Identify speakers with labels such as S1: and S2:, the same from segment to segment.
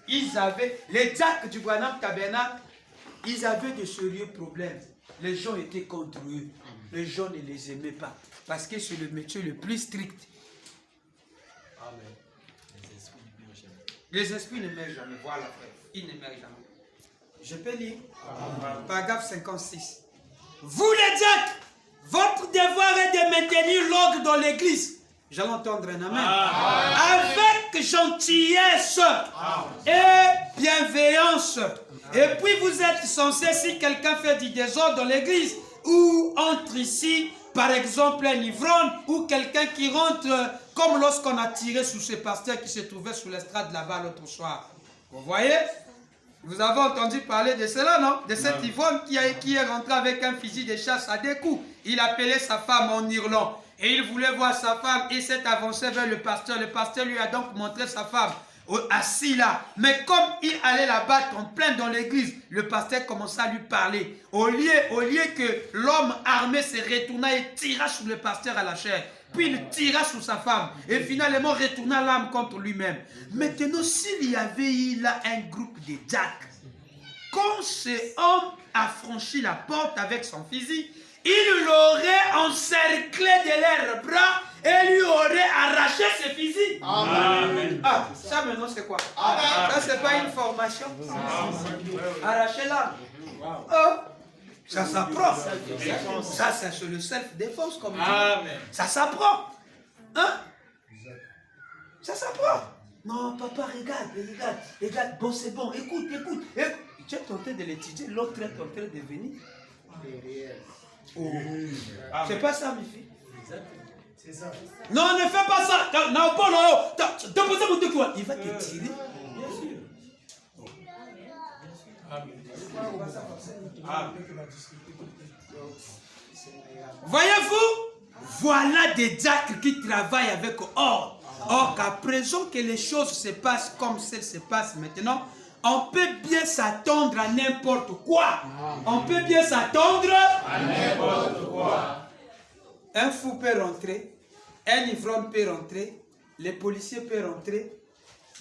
S1: ils avaient, les diacres du Branham Tabernacle, ils avaient de sérieux problèmes. Les gens étaient contre eux. Les gens ne les aimaient pas. Parce que c'est le métier le plus strict.
S2: Amen. Les esprits ne meurent jamais.
S1: Les esprits ne meurent jamais. Voilà, frère. Ils ne meurent jamais. Je peux lire. Paragraphe 56. Vous les diacres, votre devoir est de maintenir l'ordre dans l'église. J'allais entendre un amen. Avec gentillesse et bienveillance. Et puis vous êtes censé, si quelqu'un fait du désordre dans l'église, ou entre ici, par exemple un ivrogne, ou quelqu'un qui rentre, comme lorsqu'on a tiré sur ce pasteur qui se trouvait sous l'estrade là-bas l'autre soir. Vous voyez? Vous avez entendu parler de cela, non? De cet ivrogne qui est rentré avec un fusil de chasse à deux coups. Il appelait sa femme en hurlant. Et il voulait voir sa femme. Il s'est avancé vers le pasteur. Le pasteur lui a donc montré sa femme assis là. Mais comme il allait la battre en plein dans l'église, le pasteur commença à lui parler. Au lieu que l'homme armé se retourna et tira sur le pasteur à la chair. Puis il tira sur sa femme. Et finalement retourna l'arme contre lui-même. Maintenant, s'il y avait eu là un groupe de diacres, quand ce homme a franchi la porte avec son fusil, il l'aurait encerclé de leurs bras et lui aurait arraché ses fusils. Amen. Ah, ça maintenant c'est quoi? Amen. Ça c'est pas une formation. Arracher l'arme. Oh, ça s'apprend. Ça c'est le self-défense comme dit. Ça s'apprend. Hein? Ça s'apprend. Non, papa, regarde. Bon, c'est bon. Écoute. Tu es tenté de l'étudier, l'autre est tenté de venir. Oh. C'est pas ça, mes filles. C'est ça. Non, ne fais pas ça. Non, il va te tirer. Bien sûr. Voyez-vous, voilà des diacres qui travaillent avec ordre. Or, qu'à présent que les choses se passent comme elles se passent maintenant, on peut bien s'attendre à n'importe quoi. On peut bien s'attendre à n'importe quoi. Un fou peut rentrer, un ivrogne peut rentrer, les policiers peuvent rentrer,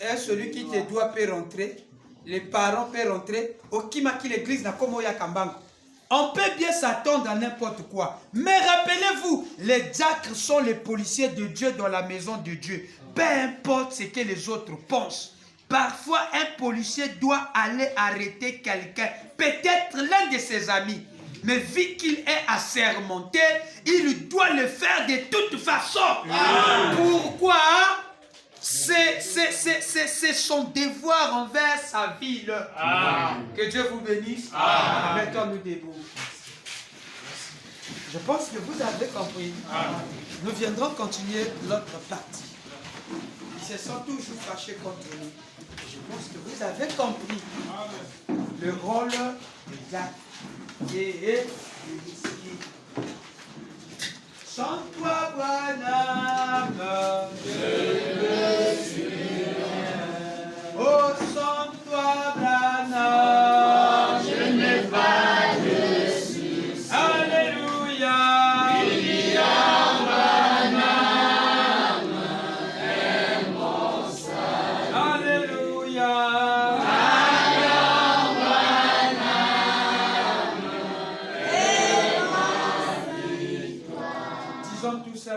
S1: et celui qui te doit peut rentrer, les parents peuvent rentrer, Okimaki l'église n'a comme Oya Kambango. On peut bien s'attendre à n'importe quoi. Mais rappelez-vous, les diacres sont les policiers de Dieu dans la maison de Dieu. Peu importe ce que les autres pensent. Parfois, un policier doit aller arrêter quelqu'un, peut-être l'un de ses amis. Mais vu qu'il est assermenté, il doit le faire de toute façon. Pourquoi? C'est son devoir envers sa ville. Que Dieu vous bénisse. Mettons-nous debout. Je pense que vous avez compris. Nous viendrons continuer l'autre partie. Ils se sont toujours fâchés contre nous. Je pense que vous avez compris le rôle de Jacques et sans toi, Branham, je me suis. Oh, sans toi, Branham, je n'ai pas de succès. Alléluia.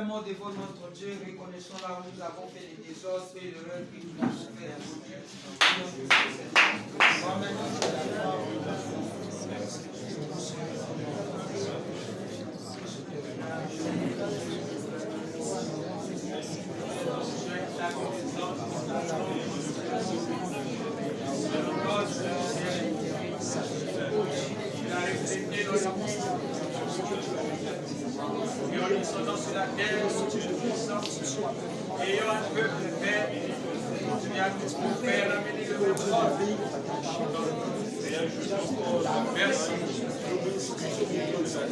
S1: Mot devant notre Dieu, reconnaissons là où nous avons fait les désordres et l'erreur que nous avons fait à nos dieux. Nous sommes sur la terre, ayant un peuple de paix, continuez à nous faire amener le contrôle. Merci.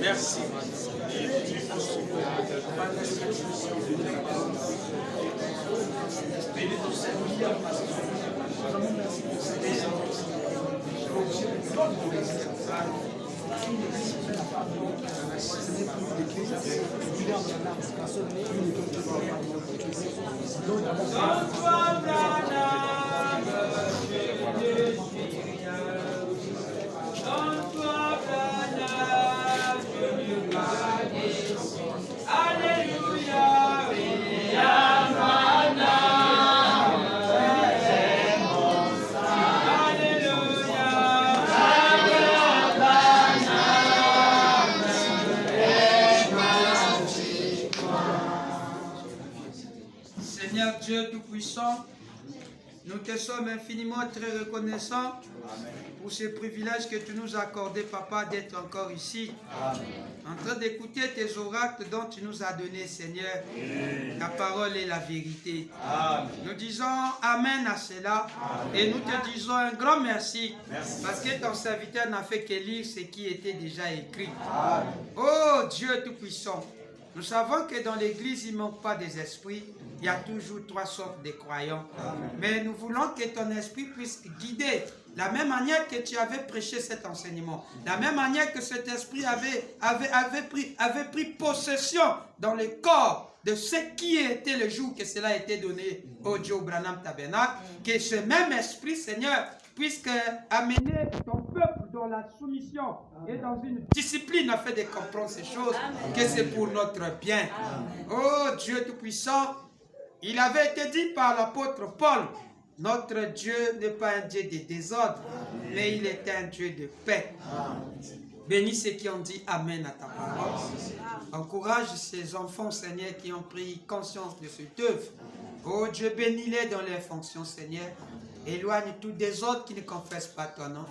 S1: Merci. Bénis ton Seigneur. Sans toi, Branham, Nous te sommes infiniment très reconnaissants pour ce privilège que tu nous as accordé, Papa, d'être encore ici, en train d'écouter tes oracles dont tu nous as donné, Seigneur. Ta parole est la vérité. Nous disons Amen à cela et nous te disons un grand merci, parce que ton serviteur n'a fait que lire ce qui était déjà écrit. Oh Dieu Tout-Puissant, nous savons que dans l'Église, il ne manque pas des esprits. Il y a toujours 3 sortes de croyants. Mais nous voulons que ton esprit puisse guider. La même manière que tu avais prêché cet enseignement. La même manière que cet esprit avait pris possession dans le corps de ce qui était le jour que cela a été donné au Dieu Branham Tabernacle. Que ce même esprit, Seigneur, puisse amener ton peuple dans la soumission et dans une discipline afin de comprendre ces choses, que c'est pour notre bien. Oh Dieu Tout-Puissant, il avait été dit par l'apôtre Paul, notre Dieu n'est pas un Dieu de désordre, mais il est un Dieu de paix. Bénis ceux qui ont dit Amen à ta parole. Encourage ces enfants, Seigneur, qui ont pris conscience de cette œuvre. Oh Dieu, bénis-les dans leurs fonctions, Seigneur. Éloigne tout désordre qui ne confesse pas ton nom.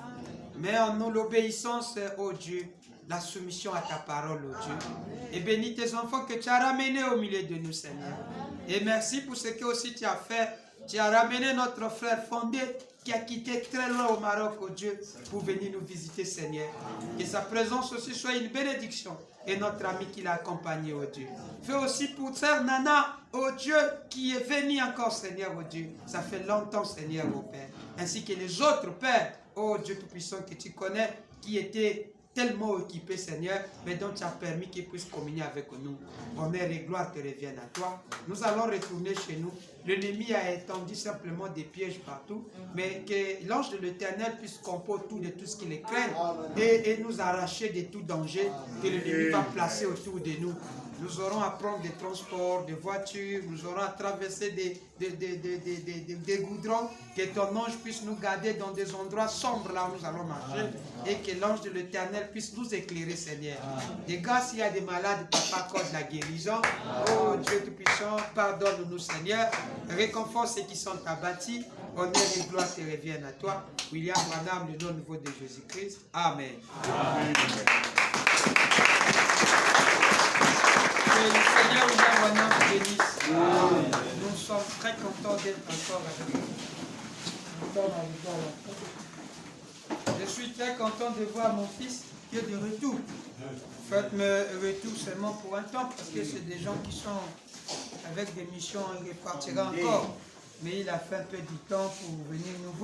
S1: Mets en nous l'obéissance, ô Dieu, la soumission à ta parole, ô Dieu. Et bénis tes enfants que tu as ramenés au milieu de nous, Seigneur. Et merci pour ce que aussi tu as fait. Tu as ramené notre frère Fondé qui a quitté très loin au Maroc, oh Dieu, pour venir nous visiter, Seigneur. Que sa présence aussi soit une bénédiction. Et notre ami qui l'a accompagné, oh Dieu. Fais aussi pour sœur Nana, oh Dieu, qui est venu encore, Seigneur, oh Dieu. Ça fait longtemps, Seigneur, oh Père. Ainsi que les autres pères, oh Dieu Tout-Puissant, que tu connais, qui étaient tellement occupés, Seigneur, mais dont tu as permis qu'ils puissent communier avec nous. Honneur et gloire te reviennent à toi. Nous allons retourner chez nous. L'ennemi a étendu simplement des pièges partout, mais que l'ange de l'Éternel puisse composer tout de tout ce qui les craint et nous arracher de tout danger que l'ennemi va placer autour de nous. Nous aurons à prendre des transports, des voitures, nous aurons à traverser des goudrons, que ton ange puisse nous garder dans des endroits sombres là où nous allons marcher et que l'ange de l'Éternel puisse nous éclairer, Seigneur. Des gars, s'il y a des malades, Papa, cause la guérison. Oh Dieu Tout-Puissant, pardonne-nous, Seigneur. Réconfort ceux qui sont abattus. Honneur et gloire te reviennent à toi. William Branham, le nom nouveau de Jésus-Christ. Amen. Amen. Que le Seigneur William Branham bénisse. Nous sommes très contents d'être encore avec vous. Je suis très content de voir mon fils qui est de retour. Faites-me retour seulement pour un temps, parce que c'est des gens qui sont avec des missions, il repartira encore. Mais il a fait un peu du temps pour venir nous voir.